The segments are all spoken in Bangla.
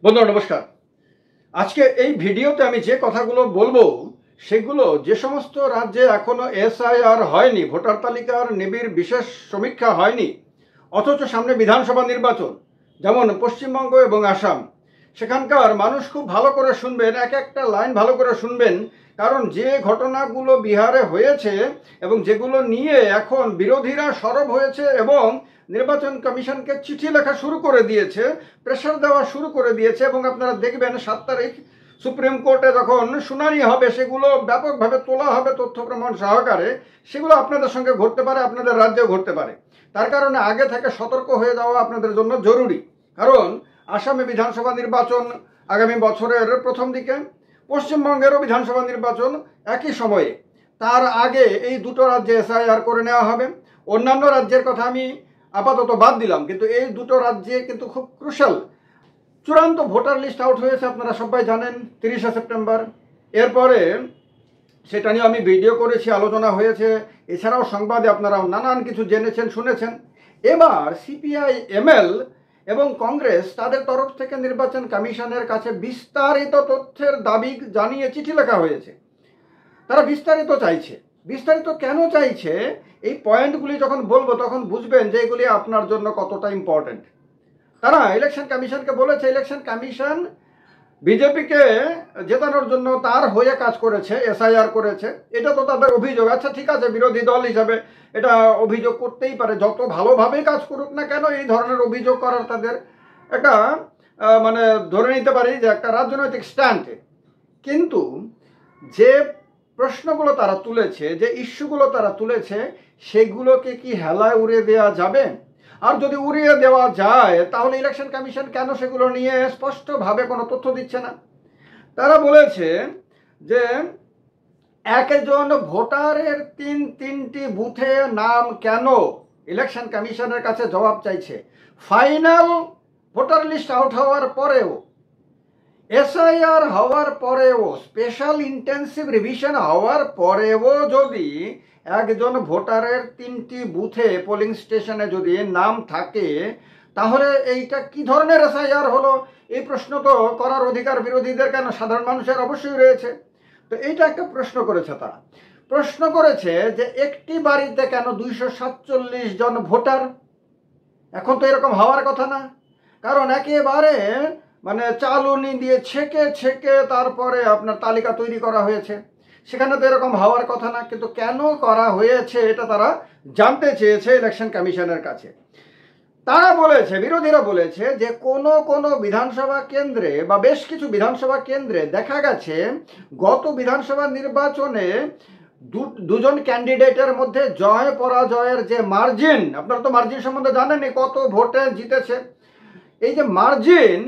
বন্ধুরা নমস্কার। আজকে এই ভিডিওতে আমি যে কথাগুলো বলবো সেগুলো যে সমস্ত রাজ্যে এখনো এসআইআর হয়নি, ভোটার তালিকার নিবিড় বিশেষ সমীক্ষা হয়নি, অথচ সামনে বিধানসভা নির্বাচন, যেমন পশ্চিমবঙ্গ এবং আসাম, সেখানকার মানুষ খুব ভালো করে শুনবেন, এক একটা লাইন ভালো করে শুনবেন। কারণ যে ঘটনাগুলো বিহারে হয়েছে এবং যেগুলো নিয়ে এখন বিরোধীরা সরব হয়েছে এবং নির্বাচন কমিশনকে চিঠি লেখা শুরু করে দিয়েছে, প্রেশার দেওয়া শুরু করে দিয়েছে, এবং আপনারা দেখবেন 7 তারিখ সুপ্রিম কোর্টে যখন শুনানি হবে সেগুলো ব্যাপকভাবে তোলা হবে তথ্য প্রমাণ সহকারে, সেগুলো আপনাদের সঙ্গে ঘটতে পারে, আপনাদের রাজ্যেও ঘটতে পারে। তার কারণে আগে থেকে সতর্ক হয়ে যাওয়া আপনাদের জন্য জরুরি। কারণ আসামে বিধানসভা নির্বাচন আগামী বছরের প্রথম দিকে, পশ্চিমবঙ্গেরও বিধানসভা নির্বাচন একই সময়ে। তার আগে এই দুটো রাজ্যে এসআইআর করে নেওয়া হবে। অন্যান্য রাজ্যের কথা আমি আপাতত বাদ দিলাম, কিন্তু এই দুটো রাজ্যে কিন্তু খুব ক্রুশাল। চূড়ান্ত ভোটার লিস্ট আউট হয়েছে, আপনারা সবাই জানেন, 30শে সেপ্টেম্বর। এরপরে সেটা নিয়ে আমি ভিডিও করেছি, আলোচনা হয়েছে, এছাড়াও সংবাদে আপনারা নানান কিছু জেনেছেন, শুনেছেন। এবার সিপিআই এমএল এবং কংগ্রেস তাদের তরফ থেকে নির্বাচন কমিশনের কাছে বিস্তারিত তথ্যের দাবি জানিয়ে চিঠি লেখা হয়েছে। তারা বিস্তারিত চাইছে। বিস্তারিত কেন চাইছে এই পয়েন্টগুলি যখন বলবো তখন বুঝবেন যে এগুলি আপনার জন্য কতটা ইম্পর্টেন্ট। তারা ইলেকশন কমিশনকে বলেছে, ইলেকশন কমিশন বিজেপিকে জেতানোর জন্য তার হয়ে কাজ করেছে, এসআইআর করেছে, এটা তো তাদের অভিযোগ। আচ্ছা ঠিক আছে, বিরোধী দল হিসাবে এটা অভিযোগ করতেই পারে, যত ভালোভাবে কাজ করুক না কেন এই ধরনের অভিযোগ করার তাদের একটা মানে ধরে নিতে পারি যে একটা রাজনৈতিক স্ট্যান্ড। কিন্তু যে প্রশ্নগুলো তারা তুলেছে, যে ইস্যুগুলো তারা তুলেছে, সেগুলোকে কি হেলায় উড়িয়ে দেওয়া যাবে? আর যদি উড়িয়ে দেওয়া যায় তাহলে ইলেকশন কমিশন কেন সেগুলো নিয়ে স্পষ্টভাবে কোনো তথ্য দিচ্ছে না? তারা বলেছে যে একজন ভোটারের তিনটি বুথে নাম কেন, ইলেকশন কমিশনের কাছে জবাব চাইছে। ফাইনাল ভোটার লিস্ট আউট হওয়ার পরেও, এসআইআর হওয়ার পরেও, স্পেশাল ইন্টেন্সিভ রিভিশন হওয়ার পরেও যদি একজন ভোটারের 3টি বুথে পোলিং স্টেশনে যদি নাম থাকে, তাহলে এইটা কি ধরনের এসআইআর হলো? এই প্রশ্ন তো করার অধিকার বিরোধীদের কেন, সাধারণ মানুষের অবশ্যই রয়েছে। তো এইটা একটা প্রশ্ন করেছে। তারা প্রশ্ন করেছে যে একটি বাড়িতে কেন 247 জন ভোটার? এখন তো এরকম হওয়ার কথা না, কারণ একেবারে মানে চালুনি দিয়ে ছেকে তারপরে আপনার তালিকা তৈরি করা হয়েছে। সেখানে তো এরকম হওয়ার কথা না, কিন্তু কেন করা হয়েছে এটা তারা জানতে চেয়েছে ইলেকশন কমিশনের কাছে। তারা বলেছে, বিরোধীরা বলেছে যে কোনো বিধানসভা কেন্দ্রে বা বেশ কিছু বিধানসভা কেন্দ্রে দেখা গেছে গত বিধানসভা নির্বাচনে দুজন ক্যান্ডিডেটের মধ্যে জয় পরাজয়ের যে মার্জিন, আপনারা তো মার্জিন সম্বন্ধে জানেনই, কত ভোটে জিতেছে, এই যে মার্জিন,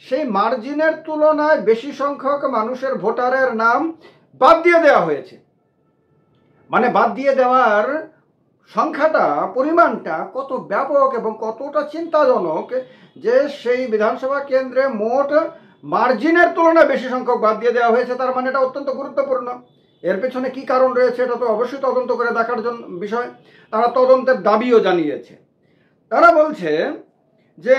সেই মার্জিনের তুলনায় বেশি সংখ্যক মানুষের ভোটারের নাম বাদ দিয়ে দেওয়া হয়েছে। মানে বাদ দিয়ে দেওয়ার সংখ্যাটা, পরিমাণটা কত ব্যাপক এবং কতটা চিন্তাজনক যে সেই বিধানসভা কেন্দ্রে মোট মার্জিনের তুলনায় বেশি সংখ্যক বাদ দিয়ে দেওয়া হয়েছে। তার মানে এটা অত্যন্ত গুরুত্বপূর্ণ। এর পেছনে কি কারণ রয়েছে এটা তো অবশ্যই তদন্ত করে দেখার জন্য বিষয়। তারা তদন্তের দাবিও জানিয়েছে। তারা বলছে যে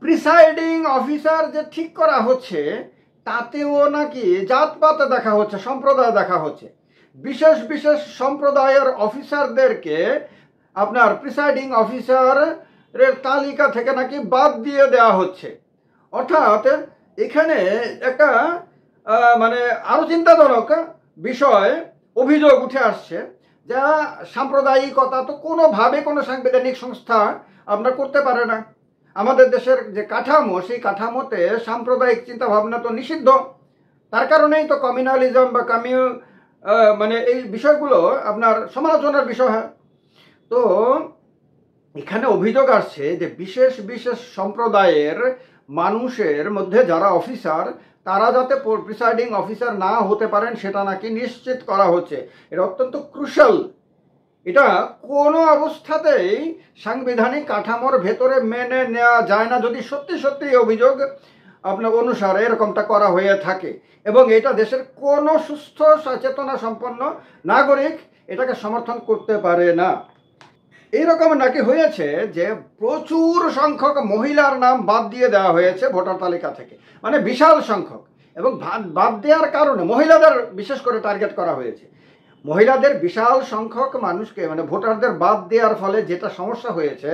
প্রিসাইডিং অফিসার যে ঠিক করা হচ্ছে তাতেও নাকি জাতপাত দেখা হচ্ছে, সম্প্রদায় দেখা হচ্ছে। বিশেষ সম্প্রদায়ের অফিসারদেরকে আপনার প্রিসাইডিং অফিসারের তালিকা থেকে নাকি বাদ দিয়ে দেওয়া হচ্ছে। অর্থাৎ এখানে একটা মানে আরো চিন্তাজনক বিষয়, অভিযোগ উঠে আসছে যা সাম্প্রদায়িকতা তো কোনোভাবে কোনো সাংবিধানিক সংস্থা আপনার করতে পারে না। আমাদের দেশের যে কাঠামো, সেই কাঠামোতে সাম্প্রদায়িক চিন্তা ভাবনা তো নিষিদ্ধ। তার কারণেই তো কমিউনালিজম বা মানে এই বিষয়গুলো আপনার সমালোচনার বিষয় হয়। তো এখানে অভিযোগ আসছে যে বিশেষ সম্প্রদায়ের মানুষের মধ্যে যারা অফিসার, তারা যাতে প্রিসাইডিং অফিসার না হতে পারেন সেটা নাকি নিশ্চিত করা হচ্ছে। এটা অত্যন্ত ক্রুশাল। এটা কোনো অবস্থাতেই সাংবিধানিক কাঠামোর ভেতরে মেনে নেওয়া যায় না যদি সত্যি অভিযোগ আপনার অনুসারে এরকমটা করা হয়ে থাকে, এবং এটা দেশের কোনো সুস্থ সচেতনা সম্পন্ন নাগরিক এটাকে সমর্থন করতে পারে না। এইরকম নাকি হয়েছে যে প্রচুর সংখ্যক মহিলার নাম বাদ দিয়ে দেওয়া হয়েছে ভোটার তালিকা থেকে, মানে বিশাল সংখ্যক। এবং বাদ দেওয়ার কারণে মহিলাদের বিশেষ করে টার্গেট করা হয়েছে। মহিলাদের বিশাল সংখ্যক মানুষকে মানে ভোটারদের বাদ দেওয়ার ফলে যেটা সমস্যা হয়েছে,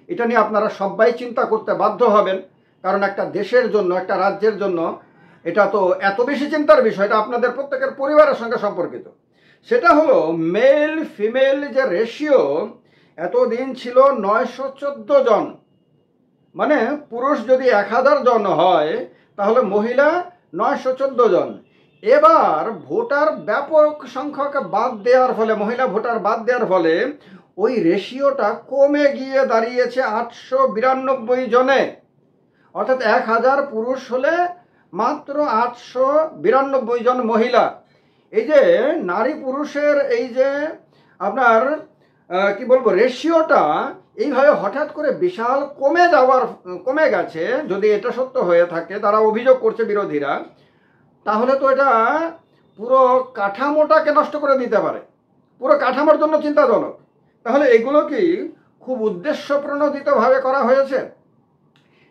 এটা নিয়ে আপনারা সবাই চিন্তা করতে বাধ্য হবেন। কারণ একটা দেশের জন্য, একটা রাজ্যের জন্য এটা তো এত বেশি চিন্তার বিষয়, এটা আপনাদের প্রত্যেকের পরিবারের সঙ্গে সম্পর্কিত। সেটা হলো মেল ফিমেল যে রেশিও এতদিন ছিল 914 জন, মানে পুরুষ যদি 1000 জন হয় তাহলে মহিলা 914 জন। এবার ভোটার ব্যাপক সংখ্যক বাদ দেওয়ার ফলে, মহিলা ভোটার বাদ দেওয়ার ফলে ওই রেশিওটা কমে গিয়ে দাঁড়িয়েছে 892 জনে। অর্থাৎ 1000 পুরুষ হলে মাত্র 892 জন মহিলা। এই যে নারী পুরুষের এই যে আপনার কি বলবো রেশিওটা এইভাবে হঠাৎ করে বিশাল কমে গেছে, যদি এটা সত্য হয়ে থাকে, তারা অভিযোগ করছে বিরোধীরা, তাহলে তো এটা পুরো কাঠামোটাকে নষ্ট করে দিতে পারে, পুরো কাঠামোর জন্য চিন্তাজনক। তাহলে এগুলো কি খুব উদ্দেশ্য প্রণোদিতভাবে করা হয়েছে?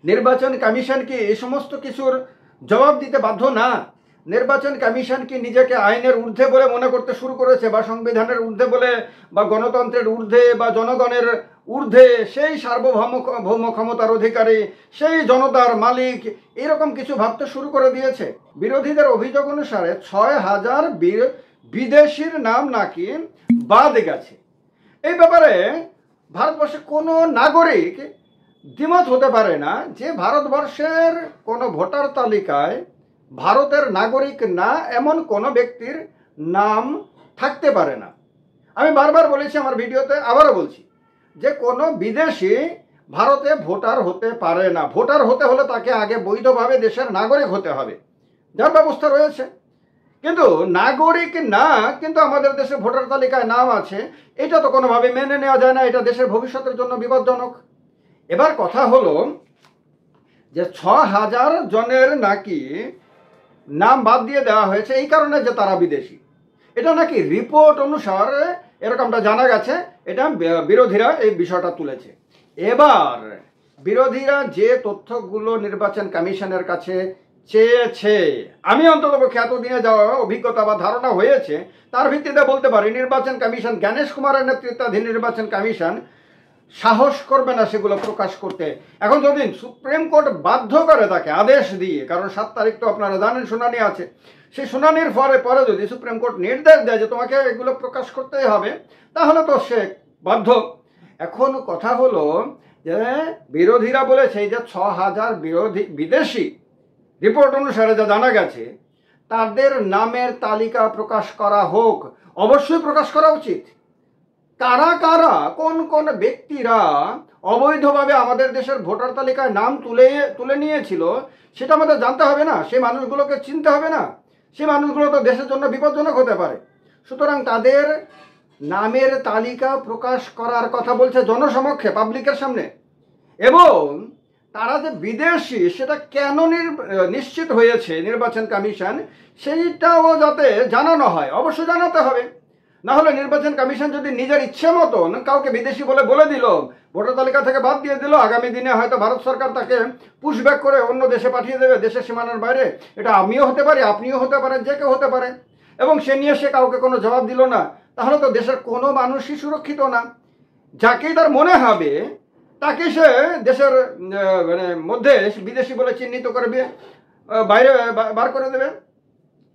নির্বাচন কমিশন কি এই সমস্ত কিছুর জবাব দিতে বাধ্য না? নির্বাচন কমিশন কি নিজেকে আইনের ঊর্ধ্বে বলে মনে করতে শুরু করেছে, বা সংবিধানের ঊর্ধ্বে বলে, বা গণতন্ত্রের ঊর্ধ্বে, বা জনগণের ঊর্ধ্বে, সেই সার্বভৌম ক্ষমতার অধিকারী, সেই জনতার মালিক, এরকম কিছু ভাবতে শুরু করে দিয়েছে? বিরোধীদের অভিযোগ অনুসারে 6000 বিদেশির নাম নাকি বাদ গেছে। এই ব্যাপারে ভারতবর্ষে কোনো নাগরিক দ্বিমত হতে পারে না যে ভারতবর্ষের কোনো ভোটার তালিকায় ভারতের নাগরিক না এমন কোনো ব্যক্তির নাম থাকতে পারে না। আমি বারবার বলেছি আমার ভিডিওতে, আবারও বলছি যে কোনো বিদেশি ভারতে ভোটার হতে পারে না। ভোটার হতে হলে তাকে আগে বৈধভাবে দেশের নাগরিক হতে হবে, যার ব্যবস্থা রয়েছে। কিন্তু নাগরিক না, কিন্তু আমাদের দেশে ভোটার তালিকায় নাম আছে, এটা তো কোনোভাবে মেনে নেওয়া যায় না। এটা দেশের ভবিষ্যতের জন্য বিপজ্জনক। এবার কথা হলো যে 6000 জনের নাকি নাম বাদ দিয়ে দেওয়া হয়েছে এই কারণে যে তারা বিদেশি। এটা নাকি রিপোর্ট অনুসারে এরকমটা জানা গেছে, এটা বিরোধীরা এই বিষয়টা তুলেছে। এবার বিরোধীরা যে তথ্যগুলো নির্বাচন কমিশনের কাছে চেয়েছে, আমি অন্ততপক্ষে এতদিনে যাওয়া অভিজ্ঞতা বা ধারণা হয়েছে তার ভিত্তিতে বলতে পারি, নির্বাচন কমিশন, জ্ঞানেশ কুমারের নেতৃত্বাধীন নির্বাচন কমিশন সাহস করবে না সেগুলো প্রকাশ করতে। এখন যদি সুপ্রিম কোর্ট বাধ্য করে তাকে আদেশ দিয়ে, কারণ 7 তারিখ তো আপনারা জানেন শুনানি আছে, সেই শুনানির পরে যদি সুপ্রিম কোর্ট নির্দেশ দেয় যে তোমাকে এগুলো প্রকাশ করতেই হবে, তাহলে তো সে বাধ্য। এখন কথা হলো যে বিরোধীরা বলেছে যে 6000 বিদেশি রিপোর্ট অনুসারে যা জানা গেছে তাদের নামের তালিকা প্রকাশ করা হোক। অবশ্যই প্রকাশ করা উচিত। কারা কারা, কোন কোন ব্যক্তিরা অবৈধভাবে আমাদের দেশের ভোটার তালিকায় নাম তুলে নিয়েছিল সেটা আমাদের জানতে হবে না? সেই মানুষগুলোকে চিনতে হবে না? সেই মানুষগুলো তো দেশের জন্য বিপজ্জনক হতে পারে। সুতরাং তাদের নামের তালিকা প্রকাশ করার কথা বলছে জনসমক্ষে, পাবলিকের সামনে। এবং তারা যে বিদেশি সেটা কেন নিশ্চিত হয়েছে নির্বাচন কমিশন, সেইটাও যাতে জানানো হয়, অবশ্যই জানাতে হবে। না হলে নির্বাচন কমিশন যদি নিজের ইচ্ছে মতন কাউকে বিদেশি বলে দিল, ভোটার তালিকা থেকে বাদ দিয়ে দিল, আগামী দিনে হয়তো ভারত সরকার তাকে পুশব্যাক করে অন্য দেশে পাঠিয়ে দেবে, দেশের সীমানার বাইরে। এটা আমিও হতে পারি, আপনিও হতে পারেন, যে কেউ হতে পারে। এবং সে নিয়ে সে কাউকে কোনো জবাব দিল না, তাহলে তো দেশের কোনো মানুষই সুরক্ষিত না। যাকেই তার মনে হবে তাকে সে দেশের মানে মধ্যে বিদেশি বলে চিহ্নিত করে বাইরে বার করে দেবে।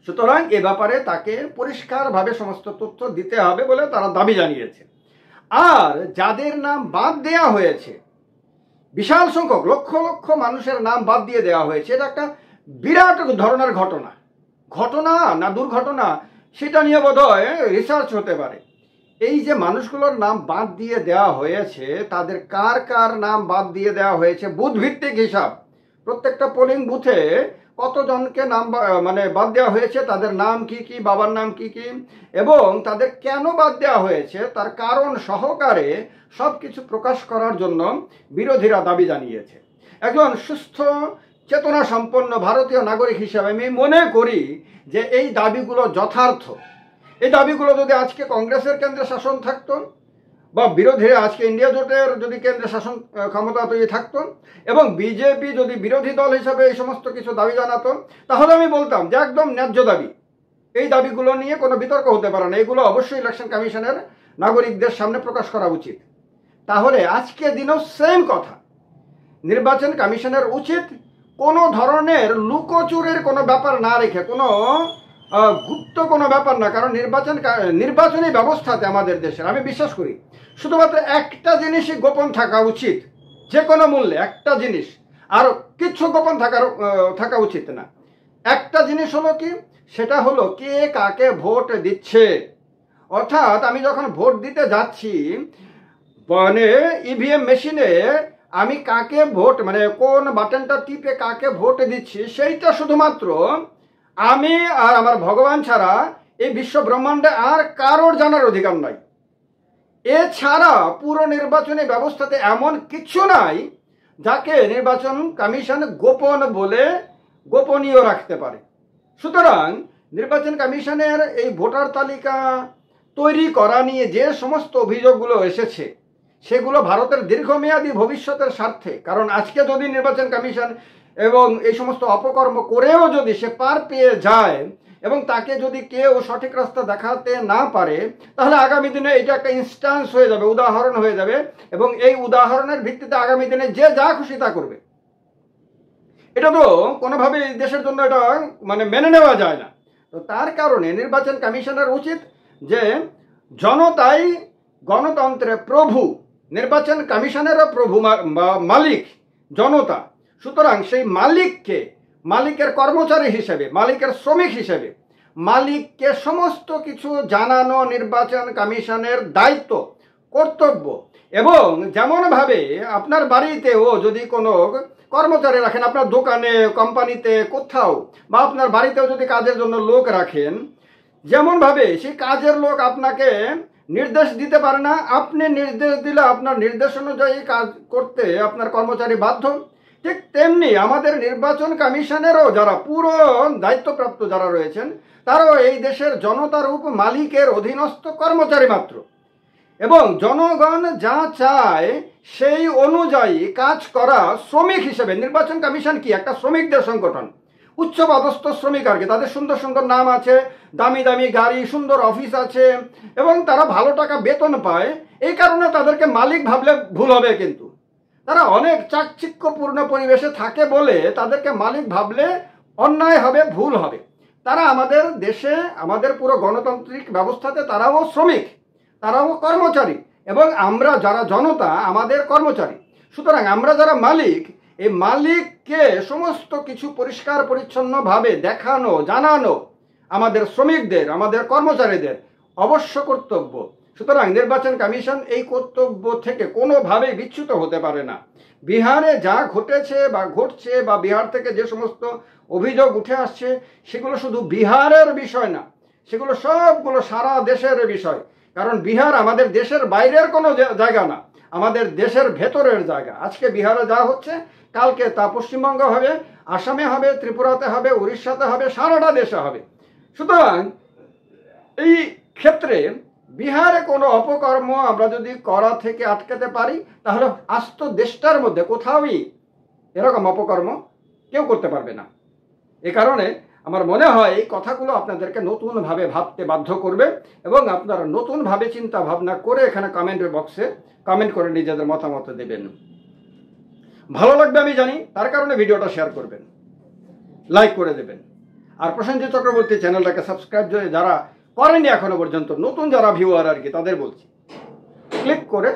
সুতরাং এ ব্যাপারে তাকে পরিষ্কারভাবে সমস্ত তথ্য দিতে হবে বলে তারা দাবি জানিয়েছে। আর যাদের নাম বাদ দেওয়া হয়েছে, বিশাল সংখ্যক, লক্ষ লক্ষ মানুষের নাম বাদ দিয়ে দেওয়া হয়েছে, এটা একটা বিরাট ধরনের ঘটনা না দুর্ঘটনা সেটা নিয়ে বোধহয় রিসার্চ হতে পারে। এই যে মানুষগুলোর নাম বাদ দিয়ে দেওয়া হয়েছে, তাদের কার কার নাম বাদ দিয়ে দেওয়া হয়েছে বুথ ভিত্তিক হিসাব, প্রত্যেকটা পোলিং বুথে কতজনকে নাম মানে বাদ দেওয়া হয়েছে, তাদের নাম কি কি, বাবার নাম কি কি, এবং তাদের কেন বাদ দেওয়া হয়েছে তার কারণ সহকারে সব কিছু প্রকাশ করার জন্য বিরোধীরা দাবি জানিয়েছে। একজন সুস্থ চেতনা সম্পন্ন ভারতীয় নাগরিক হিসাবে আমি মনে করি যে এই দাবিগুলো যথার্থ। এই দাবিগুলো যদি আজকে কংগ্রেসের কেন্দ্রে শাসন থাকতো বা বিরোধীরা আজকে ইন্ডিয়া জোটের যদি কেন্দ্রে শাসন ক্ষমতা তৈরি থাকতো এবং বিজেপি যদি বিরোধী দল হিসাবে এই সমস্ত কিছু দাবি জানাতো, তাহলে আমি বলতাম যে একদম ন্যায্য দাবি, এই দাবিগুলো নিয়ে কোনো বিতর্ক হতে পারে না, এগুলো অবশ্যই ইলেকশন কমিশনের নাগরিকদের সামনে প্রকাশ করা উচিত। তাহলে আজকে দিনও সেম কথা, নির্বাচন কমিশনের উচিত কোনো ধরনের লুকোচুরের কোনো ব্যাপার না রেখে, কোনো গুপ্ত কোনো ব্যাপার না, কারণ নির্বাচনী ব্যবস্থাতে আমাদের দেশের আমি বিশ্বাস করি শুধুমাত্র একটা জিনিসই গোপন থাকা উচিত, যে কোনো মূল্যে একটা জিনিস, আর কিচ্ছু গোপন থাকা উচিত না। একটা জিনিস হলো কি, সেটা হলো কে কাকে ভোট দিচ্ছে। অর্থাৎ আমি যখন ভোট দিতে যাচ্ছি, মানে ইভিএম মেশিনে আমি কাকে ভোট, মানে কোন বাটনটা টিপে কাকে ভোট দিচ্ছি, সেইটা শুধুমাত্র আমি আর আমার ভগবান ছাড়া এই বিশ্ব ব্রহ্মাণ্ডে আর কারোর জানার অধিকার নাই। এছাড়া পুরো নির্বাচনী ব্যবস্থাতে এমন কিছু নাই যাকে নির্বাচন কমিশন গোপন বলে গোপনীয় রাখতে পারে। সুতরাং নির্বাচন কমিশনের এই ভোটার তালিকা তৈরি করা নিয়ে যে সমস্ত অভিযোগগুলো এসেছে, সেগুলো ভারতের দীর্ঘমেয়াদী ভবিষ্যতের স্বার্থে, কারণ আজকে যদি নির্বাচন কমিশন এবং এই সমস্ত অপকর্ম করেও যদি সে পার পেয়ে যায় এবং তাকে যদি কেউ সঠিক রাস্তা দেখাতে না পারে, তাহলে আগামী দিনে এটা একটা ইনস্ট্যান্স হয়ে যাবে, উদাহরণ হয়ে যাবে, এবং এই উদাহরণের ভিত্তিতে আগামী দিনে যে যা খুশি তা করবে। এটা তো কোনোভাবেই দেশের জন্য এটা মানে মেনে নেওয়া যায় না। তো তার কারণে নির্বাচন কমিশনের উচিত যে জনতাই গণতন্ত্রের প্রভু, নির্বাচন কমিশনেরও প্রভু মালিক জনতা। সুতরাং সেই মালিককে, মালিকের কর্মচারী হিসেবে, মালিকের শ্রমিক হিসেবে মালিককে সমস্ত কিছু জানানো নির্বাচন কমিশনের দায়িত্ব, কর্তব্য। এবং যেমনভাবে আপনার বাড়িতেও যদি কোনো কর্মচারী রাখেন, আপনার দোকানে, কোম্পানিতে, কোথাও, বা আপনার বাড়িতেও যদি কাজের জন্য লোক রাখেন, যেমনভাবে সেই কাজের লোক আপনাকে নির্দেশ দিতে পারে না, আপনি নির্দেশ দিলে আপনার নির্দেশ অনুযায়ী কাজ করতে আপনার কর্মচারী বাধ্য, ঠিক তেমনি আমাদের নির্বাচন কমিশনেরও যারা পুরো দায়িত্বপ্রাপ্ত যারা রয়েছেন, তারাও এই দেশের জনতার মালিকের অধীনস্থ কর্মচারী মাত্র, এবং জনগণ যা চায় সেই অনুযায়ী কাজ করা শ্রমিক হিসেবে। নির্বাচন কমিশন কি একটা শ্রমিকদের সংগঠন, উচ্চপদস্থ শ্রমিক আর কি, তাদের সুন্দর সুন্দর নাম আছে, দামি দামি গাড়ি, সুন্দর অফিস আছে, এবং তারা ভালো টাকা বেতন পায়। এই কারণে তাদেরকে মালিক ভাবলে ভুল হবে, কিন্তু তারা অনেক চাকচিক্যপূর্ণ পরিবেশে থাকে বলে তাদেরকে মালিক ভাবলে অন্যায় হবে, ভুল হবে। তারা আমাদের দেশে, আমাদের পুরো গণতান্ত্রিক ব্যবস্থাতে তারাও শ্রমিক, তারাও কর্মচারী, এবং আমরা যারা জনতা আমাদের কর্মচারী। সুতরাং আমরা যারা মালিক, এই মালিককে সমস্ত কিছু পরিষ্কার পরিচ্ছন্নভাবে দেখানো, জানানো আমাদের শ্রমিকদের, আমাদের কর্মচারীদের অবশ্য কর্তব্য। সুতরাং নির্বাচন কমিশন এই কর্তব্য থেকে কোনোভাবেই বিচ্যুত হতে পারে না। বিহারে যা ঘটেছে বা ঘটছে, বা বিহার থেকে যে সমস্ত অভিযোগ উঠে আসছে, সেগুলো শুধু বিহারের বিষয় না, সেগুলো সবগুলো সারা দেশের বিষয়। কারণ বিহার আমাদের দেশের বাইরের কোনো জায়গা না, আমাদের দেশের ভেতরের জায়গা। আজকে বিহারে যা হচ্ছে, কালকে তা পশ্চিমবঙ্গ হবে, আসামে হবে, ত্রিপুরাতে হবে, উড়িষ্যাতে হবে, সারাটা দেশে হবে। সুতরাং এই ক্ষেত্রে বিহারে কোনো অপকর্ম আমরা যদি করা থেকে আটকাতে পারি, তাহলে আস্ত দেশটার মধ্যে কোথাওই এরকম অপকর্ম কেউ করতে পারবে না। এ কারণে আমার মনে হয় এই কথাগুলো আপনাদেরকে নতুনভাবে ভাবতে বাধ্য করবে, এবং আপনারা নতুনভাবে চিন্তা ভাবনা করে এখানে কমেন্ট বক্সে কমেন্ট করে নিজেদের মতামত দেবেন। ভালো লাগবে আমি জানি, তার কারণে ভিডিওটা শেয়ার করবেন, লাইক করে দেবেন। আর প্রসেনজিৎ চক্রবর্তী চ্যানেলটাকে সাবস্ক্রাইব যারা করেনি এখনো পর্যন্ত, নতুন যারা ভিউয়ার আর কি, তাদের বলছি ক্লিক করে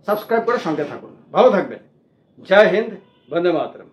সাবস্ক্রাইব করে সঙ্গে থাকুন। ভালো থাকবেন। জয় হিন্দ, বন্দে মাতরম।